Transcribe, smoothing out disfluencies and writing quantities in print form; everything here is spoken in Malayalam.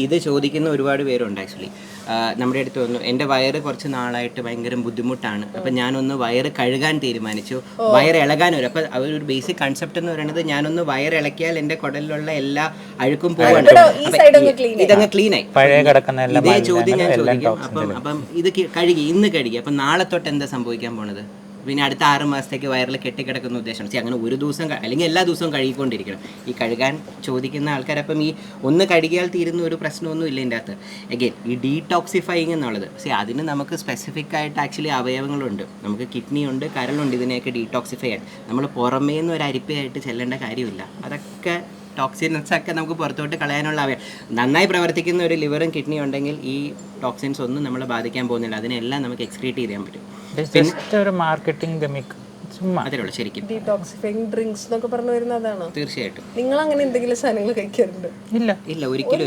ഇത് ചോദിക്കുന്ന ഒരുപാട് പേരുണ്ട് ആക്ച്വലി. നമ്മുടെ അടുത്ത് വന്നു, എൻ്റെ വയറ് കുറച്ച് നാളായിട്ട് ഭയങ്കര ബുദ്ധിമുട്ടാണ്, അപ്പം ഞാനൊന്ന് വയറ് കഴുകാൻ തീരുമാനിച്ചു, വയറ് ഇളകാൻ വരും. അപ്പം അവരൊരു ബേസിക് കൺസെപ്റ്റ് എന്ന് പറയുന്നത് ഞാനൊന്ന് വയറ് ഇളക്കിയാൽ എൻ്റെ കുടലിലുള്ള എല്ലാ അഴുക്കും പോവാണ്, ഇതങ്ങ് ക്ലീനായി. ഇതേ ചോദ്യം ഞാൻ ചോദിക്കും, അപ്പം ഇത് ഇന്ന് കഴുകി, അപ്പം നാളെ തൊട്ട് എന്താ സംഭവിക്കാൻ പോണത്? പിന്നെ അടുത്ത 6 മാസത്തേക്ക് വയറിൽ കെട്ടിക്കിടക്കുന്ന ഉദ്ദേശം. അങ്ങനെ ഒരു ദിവസം അല്ലെങ്കിൽ എല്ലാ ദിവസവും കഴുകിക്കൊണ്ടിരിക്കണം ഈ കഴുകാൻ ചോദിക്കുന്ന ആൾക്കാർ. അപ്പം ഈ ഒന്ന് കഴുകിയാൽ തീരുന്ന ഒരു പ്രശ്നമൊന്നും ഇല്ല ഇതിൻ്റെ അകത്ത്. അഗെയിൻ ഈ ഡീടോക്സിഫൈങ് എന്നുള്ളത് അതിന് നമുക്ക് സ്പെസിഫിക് ആയിട്ട് ആക്ച്വലി അവയവങ്ങളുണ്ട്, നമുക്ക് കിഡ്നി ഉണ്ട്, കരളുണ്ട്, ഇതിനെയൊക്കെ ഡീടോക്സിഫൈ ചെയ്യാൻ. നമ്മൾ പുറമേ നിന്ന് ഒരു അരിപ്പയായിട്ട് ചെല്ലേണ്ട കാര്യമില്ല. അതൊക്കെ ടോക്സിൻസ് ഒക്കെ നമുക്ക് പുറത്തോട്ട് കളയാനുള്ള നന്നായി പ്രവർത്തിക്കുന്ന ഒരു ലിവറും കിഡ്നിയും ഉണ്ടെങ്കിൽ ഈ ടോക്സിൻസ് ഒന്നും നമ്മളെ ബാധിക്കാൻ പോകുന്നില്ല. അതിനെല്ലാം നമുക്ക് എക്സ്ക്രീറ്റ് ചെയ്യാൻ പറ്റും. ഒരു മാർക്കറ്റിംഗ് ഗമിക് അതിലുള്ള ശരിക്കും ഡീടോക്സിഫൈങ് ഡ്രിങ്ക്സ് എന്നൊക്കെ പറഞ്ഞു വരുന്നതാണ്. തീർച്ചയായിട്ടും. നിങ്ങൾ അങ്ങനെ എന്തെങ്കിലും സാധനങ്ങൾ കഴിക്കാറുണ്ട്? ഇല്ല ഇല്ല, ഒരിക്കലും.